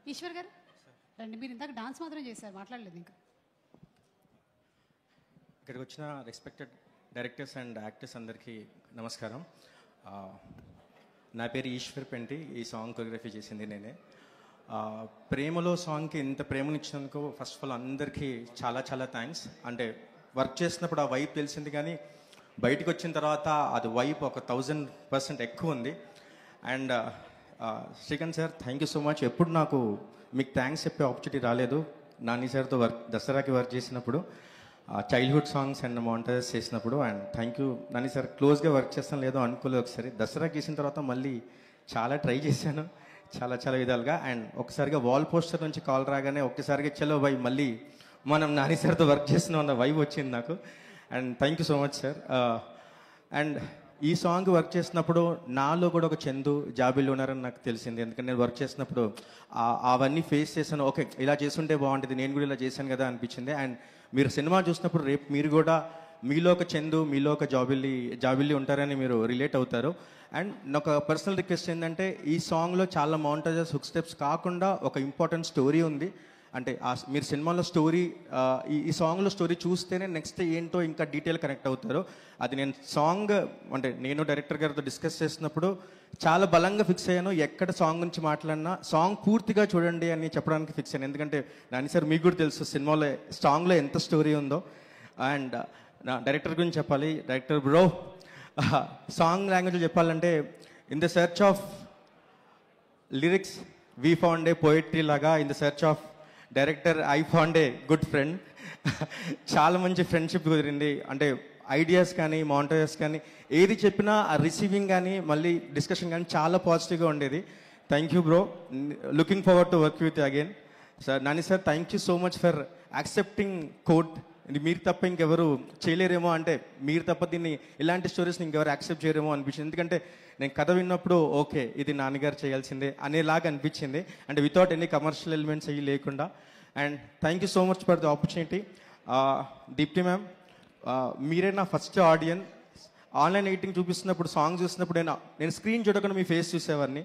ఈశ్వర్ గారు రండి. మీరు ఇందాక డాన్స్ మాత్రం చేశారు, మాట్లాడలేదు ఇంకా. ఇక్కడికి వచ్చిన రెస్పెక్టెడ్ డైరెక్టర్స్ అండ్ యాక్టర్స్ అందరికీ నమస్కారం. నా పేరు ఈశ్వర్ పెంటి. ఈ సాంగ్ కొరియోగ్రఫీ చేసింది నేనే. ప్రేమలో సాంగ్కి ఇంత ప్రేమనిచ్చినందుకు ఫస్ట్ ఆఫ్ ఆల్ అందరికీ చాలా చాలా థ్యాంక్స్. అంటే వర్క్ చేసినప్పుడు ఆ వైబ్ తెలిసింది, కానీ బయటకు వచ్చిన తర్వాత అది వైబ్ ఒక 1000% ఎక్కువ ఉంది. And Srikanth sir, thank you so much. ఎప్పుడు నాకు మీకు థ్యాంక్స్ చెప్పే ఆపర్చునిటీ రాలేదు. నాని సార్తో దసరాకి వర్క్ చేసినప్పుడు, చైల్డ్హుడ్ సాంగ్స్ అండ్ మాంటేజెస్ చేసినప్పుడు. And thank you Nani sir. క్లోజ్గా వర్క్ చేస్తాను లేదో అనుకోలేదు. ఒకసారి దసరాకి చేసిన తర్వాత మళ్ళీ చాలా ట్రై చేశాను చాలా చాలా విధాలుగా. అండ్ ఒకసారిగా వాల్ పోస్టర్ నుంచి కాల్ రాగానే ఒక్కసారిగా చలో బై మళ్ళీ మనం నాని సార్తో వర్క్ చేస్తున్నాం అన్న వైబ్ వచ్చింది నాకు. And thank you so much sir. And ఈ సాంగ్ వర్క్ చేసినప్పుడు నాలో కూడా ఒక చందు జాబిల్లు ఉన్నారని నాకు తెలిసింది. ఎందుకంటే నేను వర్క్ చేసినప్పుడు అవన్నీ ఫేస్ చేశాను. ఓకే, ఇలా చేస్తుంటే బాగుంటుంది, నేను కూడా ఇలా చేశాను కదా అనిపించింది. అండ్ మీరు సినిమా చూసినప్పుడు రేపు మీరు కూడా మీలో ఒక చందు, మీలో ఒక జాబిల్లి ఉంటారని మీరు రిలేట్ అవుతారు. అండ్ నాకు పర్సనల్ రిక్వెస్ట్ ఏంటంటే, ఈ సాంగ్లో చాలా మౌంటేజెస్, హుక్ స్టెప్స్ కాకుండా ఒక ఇంపార్టెంట్ స్టోరీ ఉంది. అంటే మీరు సినిమాలో స్టోరీ, ఈ సాంగ్లో స్టోరీ చూస్తేనే నెక్స్ట్ ఏంటో ఇంకా డీటెయిల్ కనెక్ట్ అవుతారు. అది నేను సాంగ్ అంటే నేను డైరెక్టర్ గారితో డిస్కస్ చేసినప్పుడు చాలా బలంగా ఫిక్స్ అయ్యాను. ఎక్కడ సాంగ్ గురించి మాట్లాడినా సాంగ్ పూర్తిగా చూడండి అని చెప్పడానికి ఫిక్స్ అయ్యాను. ఎందుకంటే నాని సార్ మీకు కూడా తెలుసు సినిమాలో సాంగ్లో ఎంత స్టోరీ ఉందో. అండ్ నా డైరెక్టర్ గురించి చెప్పాలి. డైరెక్టర్ బ్రో, సాంగ్ లాంగ్వేజ్లో చెప్పాలంటే, in the search of lyrics we found a poetry లాగా, in the search of director I found a good friend. చాలా మంచి ఫ్రెండ్షిప్ కుదిరింది. అంటే ఐడియాస్ కానీ మౌంటేజెస్ కానీ ఏది చెప్పినా ఆ రిసీవింగ్ కానీ మళ్ళీ డిస్కషన్ కానీ చాలా పాజిటివ్గా ఉండేది. Thank you bro. Looking forward to work with again. Sir Nani sir, thank you so much for accepting quote. ఇది మీరు తప్ప ఇంకెవరు చేయలేరేమో, అంటే మీరు తప్ప దీన్ని ఇలాంటి స్టోరీస్ని ఇంకెవరు యాక్సెప్ట్ చేయరేమో అనిపించింది. ఎందుకంటే నేను కథ విన్నప్పుడు ఓకే ఇది నాన్నగారు చేయాల్సిందే అనేలాగా అనిపించింది. అంటే వితౌట్ ఎనీ కమర్షియల్ ఎలిమెంట్స్ అవి లేకుండా. And thank you so much for the opportunity. Deepti ma'am, మీరే నా ఫస్ట్ ఆడియన్స్. ఆన్లైన్ ఎడిటింగ్ చూపిస్తున్నప్పుడు, సాంగ్ చూసినప్పుడు నేను స్క్రీన్ చూడకుండా మీ ఫేస్ చూసేవాడిని.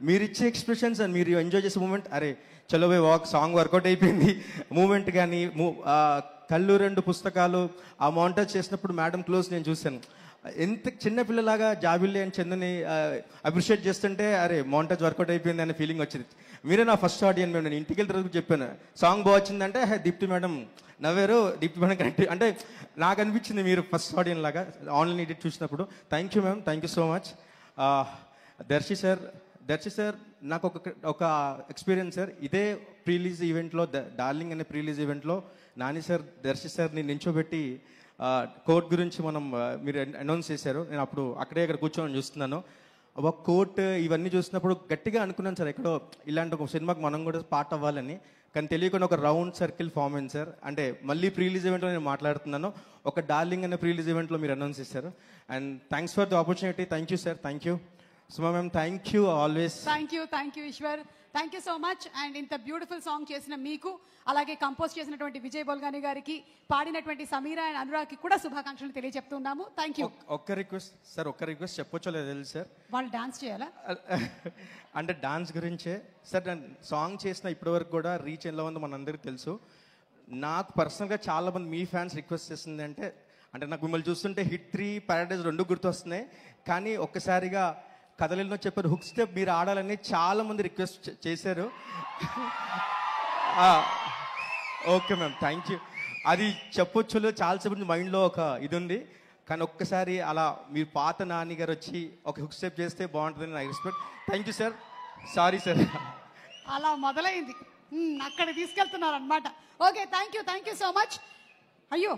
మీరు ఇచ్చే ఎక్స్ప్రెషన్స్ అండ్ మీరు ఎంజాయ్ చేసే మూమెంట్, అరే చలో బై వాక్, సాంగ్ వర్కౌట్ అయిపోయింది మూమెంట్ కానీ, కళ్ళు రెండు పుస్తకాలు ఆ మౌంటేజ్ చేసినప్పుడు మేడం క్లోజ్ నేను చూశాను. ఎంత చిన్నపిల్లలాగా జాబిల్లి అని చందుని అప్రిషియేట్ చేస్తుంటే అరే మౌంటేజ్ వర్కౌట్ అయిపోయింది అనే ఫీలింగ్ వచ్చింది. మీరే నా ఫస్ట్ ఆడియన్ మేము. నేను ఇంటికి వెళ్తే చెప్పాను సాంగ్ బాగుందంటే దీప్తి మేడం నవ్వారు. దీప్తి మేడం కరెక్ట్ అంటే నాకు అనిపించింది మీరు ఫస్ట్ ఆడియన్ లాగా ఆన్లైన్ ఎడిట్ చూసినప్పుడు. Thank you ma'am, thank you so much. Darshi sir నాకు ఒక ఎక్స్పీరియన్స్ సార్. ఇదే ప్రీలీజ్ ఈవెంట్లో, డార్లింగ్ అనే ప్రీలీజ్ ఈవెంట్లో నాని సార్ దర్శి సార్ని నించోబెట్టి కోర్ట్ గురించి మీరు అనౌన్స్ చేశారు. నేను అప్పుడు అక్కడ కూర్చొని చూస్తున్నాను. ఒక కోర్ట్ ఇవన్నీ చూసినప్పుడు గట్టిగా అనుకున్నాను సార్, ఎక్కడో ఇలాంటి ఒక సినిమాకి మనం కూడా పార్ట్ అవ్వాలని. కానీ తెలియకుండా ఒక రౌండ్ సర్కిల్ ఫామ్ అయింది సార్. అంటే మళ్ళీ ప్రీలీజ్ ఈవెంట్లో నేను మాట్లాడుతున్నాను, ఒక డార్లింగ్ అనే ప్రీలీజ్ ఈవెంట్లో మీరు అనౌన్స్ చేశారు. And thanks for the opportunity. Thank you sir, thank you. Suma ma'am, thank you always. Thank you Eshwar, thank you so much. And ఇంత బ్యూటిఫుల్ సాంగ్ చేసిన మీకు, అలాగే కంపోజ్ చేసినటువంటి విజయ్ బోల్గాని గారికి, పాడినటువంటి సమీరా అండ్ అనురాగ్కి కూడా శుభాకాంక్షలు తెలియజెప్తున్నాము. Thank you. ఒక్క రిక్వెస్ట్ సార్, ఒక్క రిక్వెస్ట్ చెప్పొచ్చో లేదు తెలుసు సార్. వాళ్ళు డాన్స్ చేయాలా? అంటే డాన్స్ గురించే సార్. నేను సాంగ్ చేసిన ఇప్పటివరకు కూడా రీచ్ ఎలా ఉందో మనందరికీ తెలుసు. నాకు పర్సనల్గా చాలామంది మీ ఫ్యాన్స్ రిక్వెస్ట్ చేస్తుంది అంటే నాకు మిమ్మల్ని చూస్తుంటే హిట్ 3, పారడైజ్ 2 గుర్తొస్తున్నాయి. కానీ ఒక్కసారిగా కథలలో చెప్పారు హుక్ స్టెప్ మీరు ఆడాలని చాలా మంది రిక్వెస్ట్ చేశారు. Okay ma'am, thank you. అది చెప్పొచ్చు చాలాసేపు మైండ్లో ఒక ఇది ఉంది. కానీ ఒక్కసారి అలా మీరు పాత నాని గారు వచ్చి ఒక హుక్ స్టెప్ చేస్తే బాగుంటుందని I respect. Thank you sir. Sorry sir. అలా మొదలైంది, అక్కడ తీసుకెళ్తున్నారు అనమాట. Okay, thank you so much. అయ్యో